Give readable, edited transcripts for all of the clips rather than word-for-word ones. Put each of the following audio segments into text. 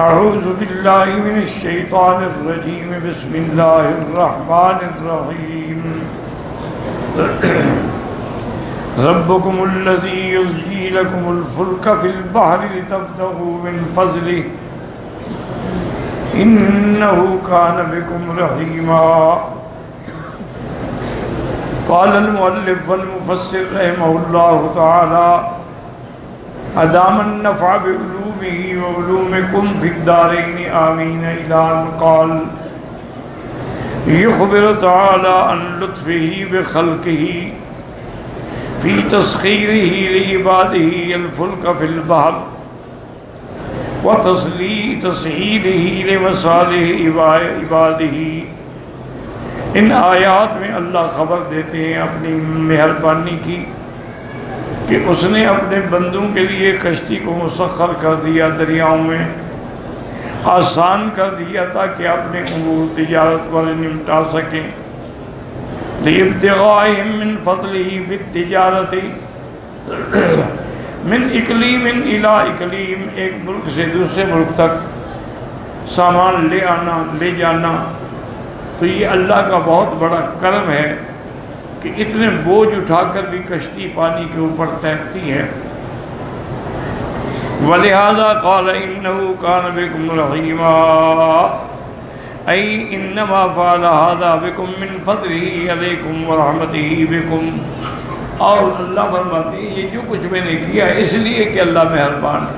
اعوذ باللہ من الشیطان الرجیم بسم اللہ الرحمن الرحیم ربکم الذی یزجی لکم الفلک فی البحر لتبتغوا من فضلہ انہ کان بکم رحیما۔ قال المؤلف والمفسر رحمہ اللہ تعالی ادام النفع بعلومه وعلومكم في الدارين آمين إلى أن قال يخبر تعالى عن لطفه بخلقه في تسخيره لعباده الفلك في البحر وتسهيله لمصالح عباده۔ ان آیات میں اللہ خبر دیتے ہیں اپنی مہربانی کی کہ اس نے اپنے بندوں کے لیے کشتی کو مسخر کر دیا، دریاؤں میں آسان کر دیا تاکہ اپنے امور تجارت والے نمٹا سکیں۔ لِابْتِغَائِهِمْ مِنْ فَضْلِهِ فِي التِّجَارَةِ من اقلیم الى اقلیم، ایک ملک سے دوسرے ملک تک سامان لے آنا لے جانا، تو یہ اللہ کا بہت بڑا کرم ہے کہ اتنے بوجھ اٹھا کر بھی کشتی پانی کے اوپر تیرتی ہے۔ وَلِهَذَا قَالَ إِنَّهُ كَانَ بِكُمْ رَحِيمًا، أي إنما فعل هذا بكم من فضله عليكم ورحمته بكم۔ اور اللہ فرماتے ہیں یہ جو کچھ میں نے کیا ہے اس لیے کہ اللہ مہربان ہے،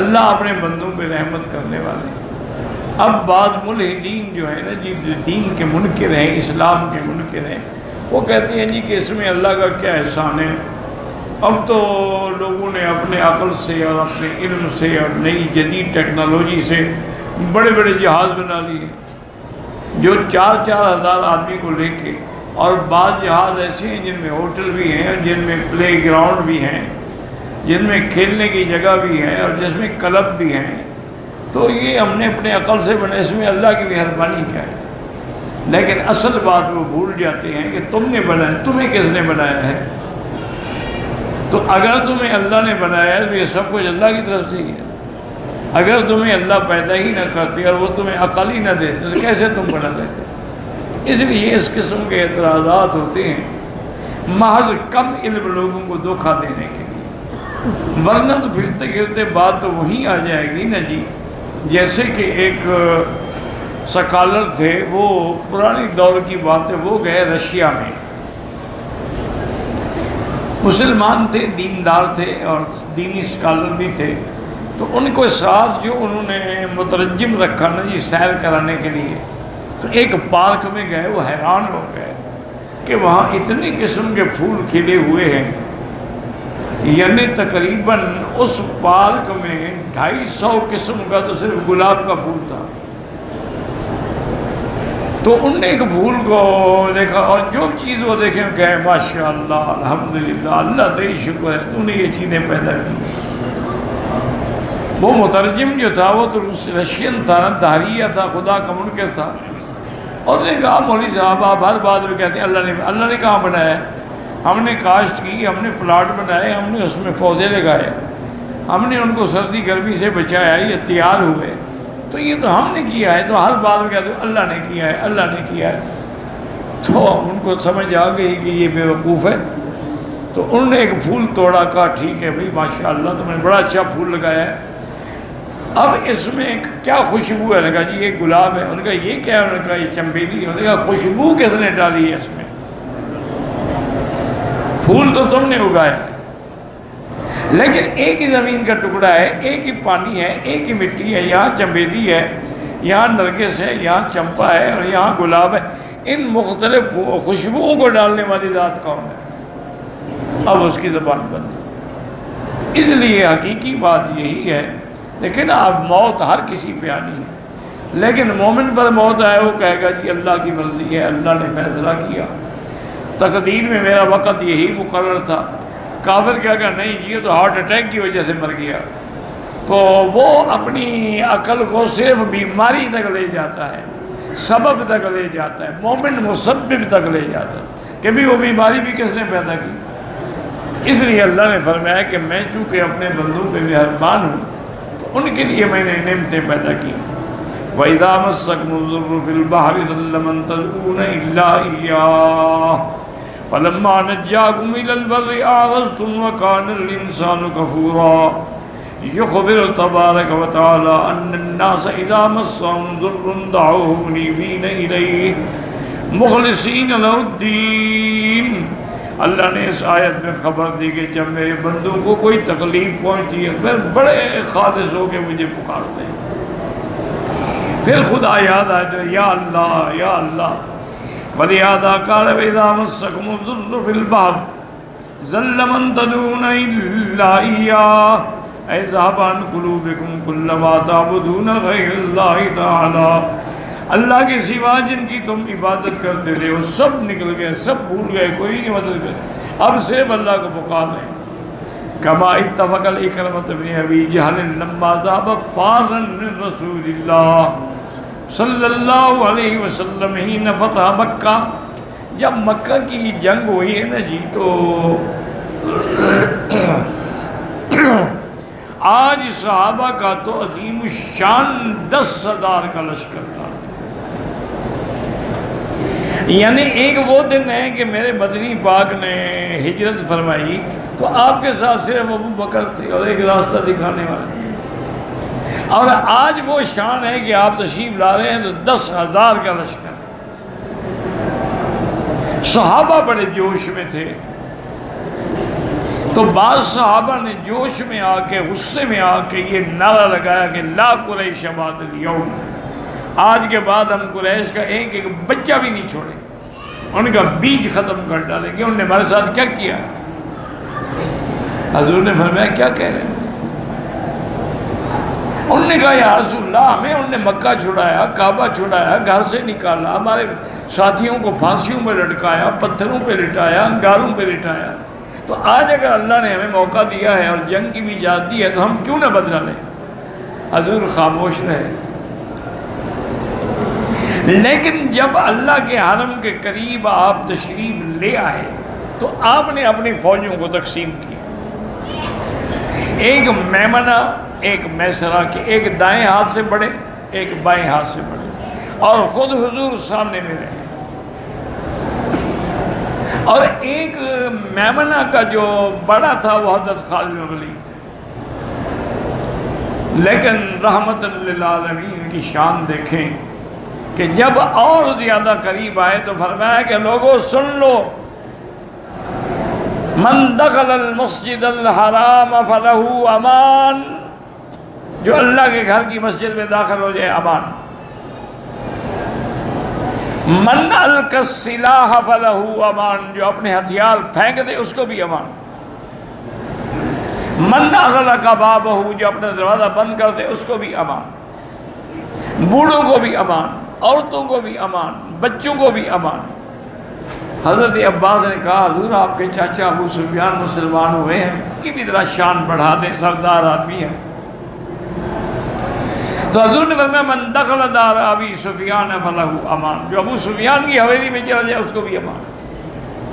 اللہ اپنے بندوں پہ رحمت کرنے والے ہیں۔ اب بعض ملحدین جو ہے نا جی، دین کے منکر ہیں، اسلام کے منکر ہیں، وہ کہتے ہیں جی کہ اس میں اللہ کا کیا احسان ہے، اب تو لوگوں نے اپنے عقل سے اور اپنے علم سے اور نئی جدید ٹیکنالوجی سے بڑے بڑے جہاز بنا لیے جو 4,000 آدمی کو لے کے، اور بعض جہاز ایسے ہیں جن میں ہوٹل بھی ہیں، جن میں پلے گراؤنڈ بھی ہیں، جن میں کھیلنے کی جگہ بھی ہے، اور جس میں کلب بھی ہیں۔ تو یہ ہم نے اپنے عقل سے بنا، اس میں اللہ کی مہربانی کیا ہے؟ لیکن اصل بات وہ بھول جاتے ہیں کہ تم نے بنایا، تمہیں کس نے بنایا ہے؟ تو اگر تمہیں اللہ نے بنایا ہے تو یہ سب کچھ اللہ کی طرف سے ہی ہے۔ اگر تمہیں اللہ پیدا ہی نہ کرتے اور وہ تمہیں عقل ہی نہ دیتے تو کیسے تم بنا دیتے؟ اس لیے اس قسم کے اعتراضات ہوتے ہیں محض کم علم لوگوں کو دھوکہ دینے کے لیے، ورنہ تو پھرتے گرتے بات تو وہیں آ جائے گی نا جی۔ جیسے کہ ایک سکالر تھے، وہ پرانی دور کی بات ہے، وہ گئے رشیا میں، مسلمان تھے، دیندار تھے اور دینی سکالر بھی تھے، تو ان کو ساتھ جو انہوں نے مترجم رکھا نا جی سیر کرانے کے لیے، تو ایک پارک میں گئے، وہ حیران ہو گئے کہ وہاں اتنے قسم کے پھول کھلے ہوئے ہیں، یعنی تقریباً اس پارک میں 250 قسم کا تو صرف گلاب کا پھول تھا۔ تو ان نے ایک پھول کو دیکھا اور جو چیز وہ دیکھیں کہے ماشاءاللہ الحمدللہ، اللہ تیری شکر ہے تو نے یہ چیزیں پیدا کی۔ وہ مترجم جو تھا وہ تو رشین تھا نا، دہریہ تھا، خدا کا منکر تھا، اور نے کہا مولوی صاحب آپ ہر بات میں کہتے ہیں اللہ نے کہاں بنایا ہے؟ ہم نے کاشت کی، ہم نے پلاٹ بنائے، ہم نے اس میں پودے لگائے، ہم نے ان کو سردی گرمی سے بچایا، یہ تیار ہوئے، تو یہ تو ہم نے کیا ہے، تو ہر بات میں کہتے ہیں اللہ نے کیا ہے، اللہ نے کیا ہے۔ تو ان کو سمجھ آ گئی کہ یہ بے وقوف ہے، تو انہوں نے ایک پھول توڑا، کہا ٹھیک ہے بھائی ماشاءاللہ تم نے بڑا اچھا پھول لگایا ہے، اب اس میں کیا خوشبو ہے؟ انہوں نے کہا جی یہ گلاب ہے۔ انہوں نے کہا یہ کیا ہے؟ انہوں نے کہا یہ چمبیلی ہے۔ انہوں نے کہا خوشبو کس نے ڈالی ہے اس میں؟ پھول تو تم نے اگایا ہے، لیکن ایک ہی زمین کا ٹکڑا ہے، ایک ہی پانی ہے، ایک ہی مٹی ہے، یہاں چمبیلی ہے، یہاں نرگس ہے، یہاں چمپا ہے اور یہاں گلاب ہے، ان مختلف خوشبوؤں کو ڈالنے والی ذات کون ہے؟ اب اس کی زبان بند۔ اس لیے حقیقی بات یہی ہے، لیکن اب موت ہر کسی پہ آنی ہے، لیکن مومن پر موت آئے وہ کہے گا جی اللہ کی مرضی ہے، اللہ نے فیصلہ کیا، تقدیر میں میرا وقت یہی مقرر تھا۔ کافر کیا کہا نہیں جی یہ تو ہارٹ اٹیک کی وجہ سے مر گیا، تو وہ اپنی عقل کو صرف بیماری تک لے جاتا ہے، سبب تک لے جاتا ہے، مومن مسبب تک لے جاتا ہے کہ بھی وہ بیماری بھی کس نے پیدا کی۔ اس لیے اللہ نے فرمایا کہ میں چونکہ اپنے بندوں پہ مہربان ہوں تو ان کے لیے میں نے نعمتیں پیدا کی. وَإِذَا مَسَّكُمُ الضُّرُّ فِي الْبَحْرِ ضَلَّ مَن تَدْعُونَ إِلَّا إِيَّاهُ فَلَمَّا نَجَّاكُمْ إِلَى الْبَرِّ أَعْرَضْتُمْ وَكَانَ الْإِنسَانُ كَفُورًا يُخْبِرُ تَبَارَكَ وَتَعَالَى أَنَّ النَّاسَ إِذَا مَسَّهُمْ ضُرٌّ دَعَوْهُ مُنِيبِينَ إِلَيْهِ مُخْلِصِينَ لَهُ الدِّينَ. اللہ نے اس آیت میں خبر دی کہ جب میرے بندوں کو کوئی تکلیف پہنچتی ہے پھر بڑے خالص ہو کے مجھے پکارتے ہیں، پھر خدا یاد آ جائے، یا اللہ یا اللہ. وَلِهَذَا قَالَ وَإِذَا مَسَّكُمُ الضُّرُّ فِي الْبَحْرِ ضَلَّ مَن تَدْعُونَ إِلَّا إِيَّاهُ أَيْ ذَهَبَ عَنْ قُلُوبِكُمْ كُلَّ مَا تَعْبُدُونَ غَيْرَ اللَّهِ تَعَالَى. اللہ کے سوا جن کی تم عبادت کرتے تھے وہ سب نکل گئے، سب بھول گئے، کوئی نہیں مدد کرے، اب صرف اللہ کو پکار لیں. كما اتفق الإكرمة بن أبي جهل لما ذهب فارا من رسول الله صلی اللہ علیہ وسلم حين فتح مکہ. جب مکہ کی جنگ ہوئی ہے نا جی، تو آج صحابہ کا تو عظیم الشان 10,000 کا لشکر تھا. یعنی ایک وہ دن ہے کہ میرے مدنی پاک نے ہجرت فرمائی تو آپ کے ساتھ صرف ابو بکر تھے اور ایک راستہ دکھانے والے، اور آج وہ شان ہے کہ آپ تشریف لا رہے ہیں تو 10,000 کا لشکر. صحابہ بڑے جوش میں تھے، تو بعض صحابہ نے جوش میں آ کے، غصے میں آ کے یہ نعرہ لگایا کہ لا قریش بعد اليوم، آج کے بعد ہم قریش کا ایک ایک بچہ بھی نہیں چھوڑیں، ان کا بیج ختم کر ڈالیں گے. انہوں نے ہمارے ساتھ کیا کیا؟ حضور نے فرمایا کیا کہہ رہے ہیں؟ انہوں نے کہا یا رسول اللہ، ہمیں انہوں نے مکہ چھڑایا، کعبہ چھڑایا، گھر سے نکالا، ہمارے ساتھیوں کو پھانسیوں پہ لٹکایا، پتھروں پہ لٹایا، انگاروں پہ لٹایا، تو آج اگر اللہ نے ہمیں موقع دیا ہے اور جنگ کی بھی اجازت دی ہے تو ہم کیوں نہ بدلہ لیں؟ حضور خاموش رہے. لیکن جب اللہ کے حرم کے قریب آپ تشریف لے آئے تو آپ نے اپنی فوجوں کو تقسیم کی، ایک میمنہ ایک میسرہ کے، ایک دائیں ہاتھ سے بڑھے ایک بائیں ہاتھ سے بڑھے، اور خود حضور سامنے میں رہے. اور ایک میمنہ کا جو بڑا تھا وہ حضرت خالد بن ولید تھے. لیکن رحمت للعالمین کی شان دیکھیں کہ جب اور زیادہ قریب آئے تو فرمایا کہ لوگوں سن لو، من دخل المسجد الحرام فلہ امان، جو اللہ کے گھر کی مسجد میں داخل ہو جائے امان. من القى السلاح فلہ امان، جو اپنے ہتھیار پھینک دے اس کو بھی امان. من اغلق بابہ، جو اپنا دروازہ بند کر دے اس کو بھی امان. بوڑھوں کو بھی امان، عورتوں کو بھی امان، بچوں کو بھی امان. حضرت عباس نے کہا حضور آپ کے چاچا ابو سفیان مسلمان ہوئے ہیں، کی بھی ذرا شان بڑھا دیں، سردار آدمی ہے. تو حضور نے فرمایا من دخل دار ابی سفیان فلہ امان، جو ابو سفیان کی حویلی میں چلا جائے اس کو بھی امان.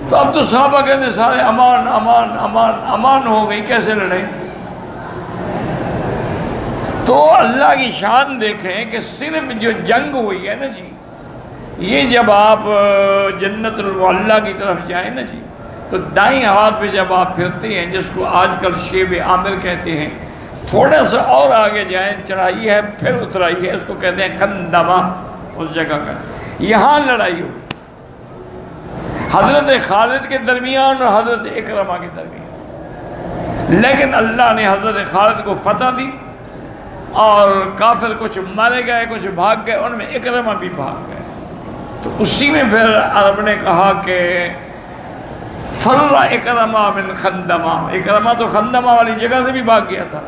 تو اب تو صحابہ کہتے ہیں سارے امان امان امان امان ہو گئی، کیسے لڑیں؟ تو اللہ کی شان دیکھیں کہ صرف جو جنگ ہوئی ہے نا جی، یہ جب آپ جنت المعلیٰ کی طرف جائیں نا جی، تو دائیں ہاتھ پہ جب آپ پھرتے ہیں، جس کو آج کل شیب عامر کہتے ہیں، تھوڑا سا اور آگے جائیں، چڑھائی ہے پھر اترائی ہے، اس کو کہتے ہیں خندمہ، اس جگہ کا یہاں لڑائی ہوئی حضرت خالد کے درمیان اور حضرت اکرمہ کے درمیان. لیکن اللہ نے حضرت خالد کو فتح دی اور کافر کچھ مارے گئے، کچھ بھاگ گئے، ان میں اکرمہ بھی بھاگ گئے. تو اسی میں پھر عرب نے کہا کہ فر اکرمہ من خندمہ، اکرمہ تو خندمہ والی جگہ سے بھی بھاگ گیا تھا،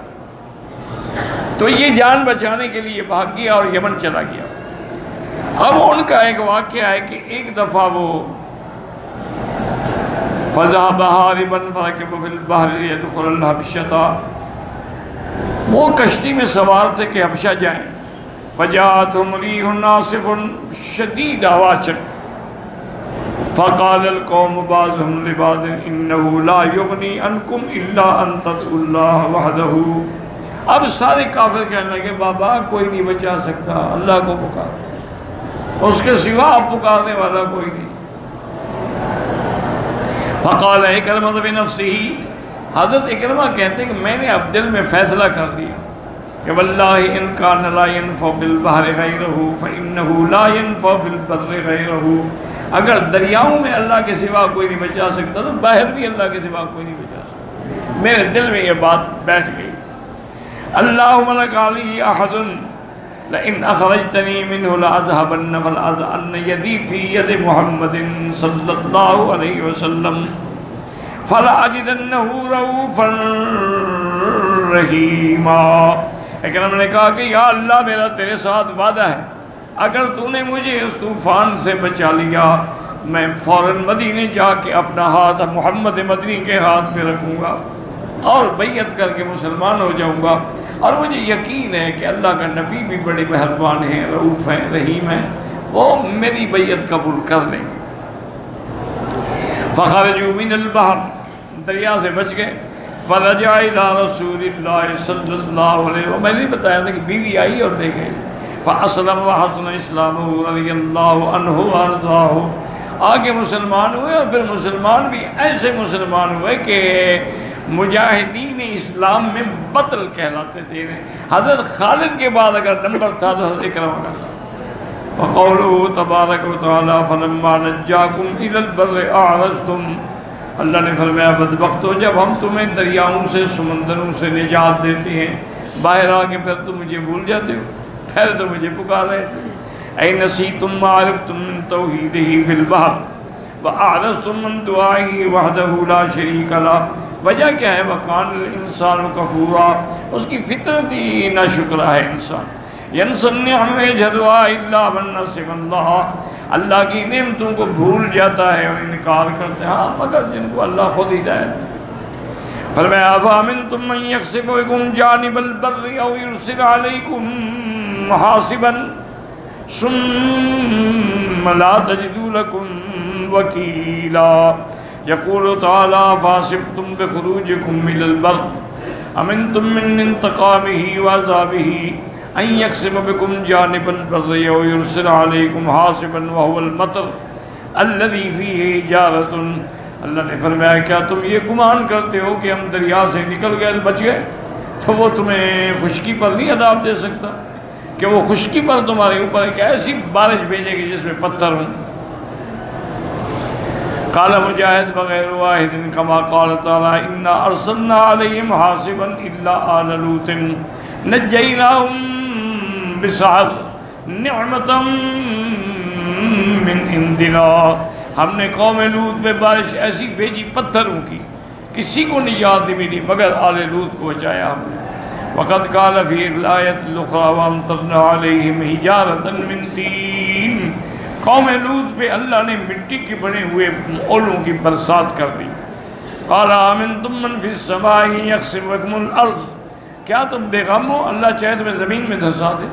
تو یہ جان بچانے کے لیے بھاگ گیا اور یمن چلا گیا. اب ان کا ایک واقعہ ہے کہ ایک دفعہ وہ فَذَهَبَ هَارِبًا فَرَكِبَ فِي الْبَحْرِ يَدْخُلُ الْحَبْشَةَ، وہ کشتی میں سوار تھے کہ حبشہ جائیں. فَجَاءَتْهُمْ رِيحٌ عَاصِفٌ شَدِيدٌ عَوَاصِفٌ فَقَالَ الْقَوْمُ بَعْضُهُمْ لِبَعْضٍ إِنَّهُ لَا يُغْنِي عَنْكُمْ إِلَّا أَن تَدْعُوا اللَّهَ وَحْدَهُ اب سارے کافر کہنے لگے بابا کوئی نہیں بچا سکتا، اللہ کو پکار، اس کے سوا پکارنے والا کوئی نہیں۔ فقال اکرمہ بنفسہ، حضرت اکرمہ کہتے ہیں کہ میں نے اب دل میں فیصلہ کر لیا کہ واللہ ان کان لا ينفع فی البحر غیرہ فإنہ لا ينفع فی البر غیرہ، اگر دریاؤں میں اللہ کے سوا کوئی نہیں بچا سکتا تو باہر بھی اللہ کے سوا کوئی نہیں بچا سکتا۔ میرے دل میں یہ بات بیٹھ گئی۔ اللہم لک علی احد لئن اخرجتنی منہ لأذهبن فلأضعن یدی فی ید محمد صلی اللہ علیہ وسلم فلأجدنہ رؤوفا رحیما۔ اکرم نے کہا کہ یا اللہ میرا تیرے ساتھ وعدہ ہے، اگر تو نے مجھے اس طوفان سے بچا لیا میں فوراً مدینے جا کے اپنا ہاتھ محمد مدنی کے ہاتھ میں رکھوں گا اور بیعت کر کے مسلمان ہو جاؤں گا، اور مجھے یقین ہے کہ اللہ کا نبی بھی بڑے مہربان ہیں، رؤوف ہیں، رحیم ہیں، وہ میری بیعت قبول کر لیں۔ فخرجوا من البحر، دریا سے بچ گئے، فرجع الى رسول اللہ صلی اللہ علیہ وسلم، میں نے بتایا تھا کہ بیوی آئی اور لے گئے، فاسلم وحسن اسلامہ رضی اللہ عنہ وارضاہ، آگے مسلمان ہوئے، اور پھر مسلمان بھی ایسے مسلمان ہوئے کہ مجاہدین اسلام میں بطل کہلاتے تھے۔ حضرت خالد کے بعد اگر نمبر تھا تو حضرت اکرمہ کا تھا۔ وقولہ تبارک و تعالی فلما نجاکم الی البر اعرضتم، اللہ نے فرمایا بدبختو جب ہم تمہیں دریاؤں سے سمندروں سے نجات دیتے ہیں باہر آ کے پھر تم مجھے بھول جاتے ہو، پھر تو مجھے پکار رہے تھے۔ اے نسیتم ما عرفتم من توحیدہ فی البحر وَأَعْرَضْتُم مِّن دُعَائِهِ وَحْدَهُ لَا شَرِيكَ لَهُ، وجہ کیا ہے؟ وَكَانَ الْإِنسَانُ كَفُورًا، اس کی فطرت ہی ناشکرا ہے انسان۔ يَنْسَى النِّعْمَ يَجْحَدُهَا إِلَّا مَن نَّسِيَ اللَّهَ، اللہ کی نعمتوں کو بھول جاتا ہے اور انکار کرتے ہیں، ہاں مگر جن کو اللہ خود ہدایت دے۔ فرمایا أَفَأَمِنْتُم مَّن يَخْسِفُ بِكُمْ جَانِبَ الْبَرِّ أَوْ يُرْسِلَ عَلَيْكُمْ حَاصِبًا ثُمَّ لَا تَجِدُوا لَكُمْ وَكِيلًا۔ يقول تعالیٰ فَحَسِبْتُمْ بِخُرُوجِكُمْ مِنَ الْبَرِّ أَمِنْتُم مِّنْ انتقامه وعذابه أن يقسم بكم جانب البر أو يرسل عليكم حاصبا وهو المطر الذي فيه حجارة، اللہ نے فرمایا کیا تم یہ گمان کرتے ہو کہ ہم دریا سے نکل گئے بچ گئے تو وہ تمہیں خشکی پر نہیں عذاب دے سکتا، کہ وہ خشکی پر تمہارے اوپر ایک ایسی بارش بھیجے گی جس میں پتھر ہوں۔ قال مجاہد وغیر واحد کما قال تعالی انا ارسلنا علیہم حاصبا الا آل لوط نجیناہم بسحر نعمتا من عندنا، ہم نے قوم لوط پہ بارش ایسی بھیجی پتھروں کی، کسی کو نجات نہیں ملی مگر آل لوط کو بچایا ہم نے۔ وقد قال فی الآیت الاخری وامطرنا علیہم حجارتا من طین، قوم لوط پہ اللہ نے مٹی کے بنے ہوئے اولوں کی برسات کر دی۔ قال آمنتم من فی السماء یخسف بکم الارض، کیا تم بے غم ہو اللہ چاہے تمہیں زمین میں دھسا دے؟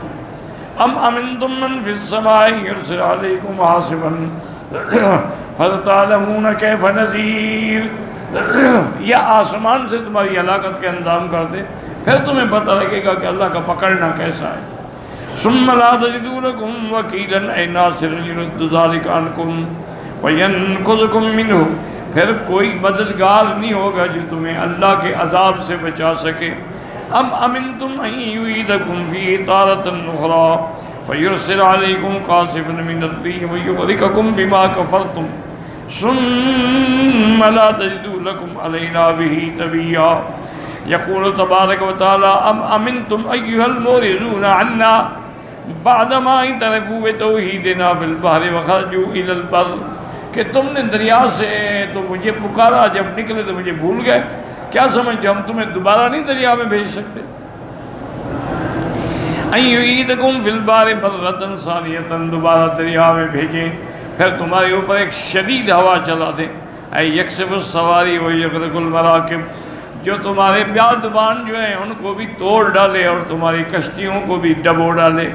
ام امنتم من فی السماء یرسل علیکم حاصبا فستعلمون کیف نذیر، یا آسمان سے تمہاری ہلاکت کا انتظام کر دے پھر تمہیں پتہ لگے گا کہ اللہ کا پکڑنا کیسا ہے۔ ثم لا تجدوا لكم وكيلا اي ناصرا يرد ذلك عنكم وينقذكم منه، پھر کوئی مددگار نہیں ہوگا جو تمہیں اللہ کے عذاب سے بچا سکے۔ ام امنتم ان يعيدكم فيه تارة اخرى فيرسل عليكم قاصفا من الريح ويغرقكم بما كفرتم ثم لا تجدوا لكم علينا به تبيا۔ يقول تبارك وتعالى ام امنتم ايها المورثون عنا بعدما اعترفوا بتوحیدنا فی البحر وخرجوا الى البر، کہ تم نے دریا سے تو مجھے پکارا جب نکلے تو مجھے بھول گئے، کیا سمجھتے ہم تمہیں دوبارہ نہیں دریا میں بھیج سکتے؟ ان یعیدکم فی البحر مرۃ ثانیۃ، دوبارہ دریا میں بھیجیں پھر تمہارے اوپر ایک شدید ہوا چلا دیں۔ اے یکسف السواری ویغرق المراکب، جو تمہارے بیابان جو ہیں ان کو بھی توڑ ڈالے اور تمہاری کشتیوں کو بھی ڈبو ڈالے۔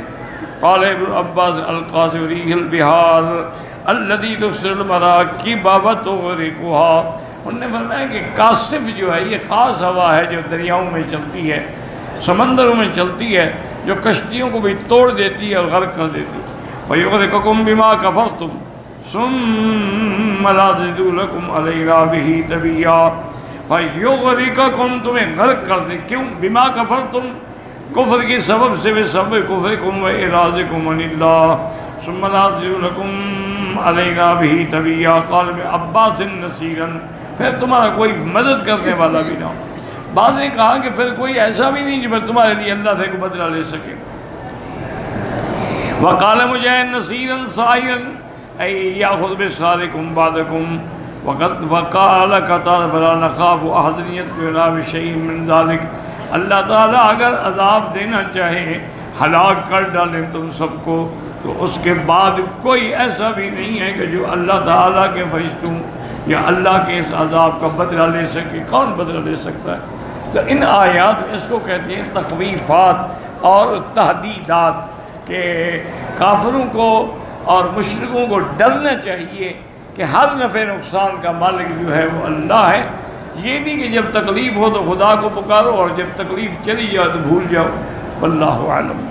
قال ابن عباس القاصف ریح البحار الذی تکسر المراکب وتغرقها، انہوں نے فرمایا کہ قاصف جو ہے یہ خاص ہوا ہے جو دریاؤں میں چلتی ہے، سمندروں میں چلتی ہے جو کشتیوں کو بھی توڑ دیتی ہے اور غرق کر دیتی ہے۔ فَيُغْرِقَكُمْ بِمَا كَفَرْتُمْ ثُمَّ لَا تَجِدُوا لَكُمْ عَلَيْنَا بِهِ تَبِيًّا۔ فَيُغْرِقَكُمْ تمہیں غرق کر دے، کیوں؟ بِمَا كَفَرْتُمْ، کفر کی سبب سے، بسبب کفرکم وإعراضکم عن اللہ، ثم لا تجدوا لکم علینا بہ تبیا، قال ابن عباس نصیرا، پھر تمہارا کوئی مدد کرنے والا بھی نہ ہو۔ بعض نے کہا کہ پھر کوئی ایسا بھی نہیں جو تمہارے لیے اللہ سے کوئی بدلہ لے سکے۔ وقال مجاہد نصیرا سائرا ای یاخذ بسارکم بعدکم، وقال قتادہ فلا نخاف احد یتبعنا بشیء من ذلک، اللہ تعالیٰ اگر عذاب دینا چاہے، ہلاک کر ڈالیں تم سب کو، تو اس کے بعد کوئی ایسا بھی نہیں ہے کہ جو اللہ تعالیٰ کے فرشتوں یا اللہ کے اس عذاب کا بدلہ لے سکے۔ کون بدلہ لے سکتا ہے؟ تو ان آیات اس کو کہتے ہیں تخویفات اور تہدیدات، کہ کافروں کو اور مشرکوں کو ڈرنا چاہیے کہ ہر نفع نقصان کا مالک جو ہے وہ اللہ ہے۔ یہ نہیں کہ جب تکلیف ہو تو خدا کو پکارو اور جب تکلیف چلی جائے تو بھول جاؤ۔ واللہ اعلم۔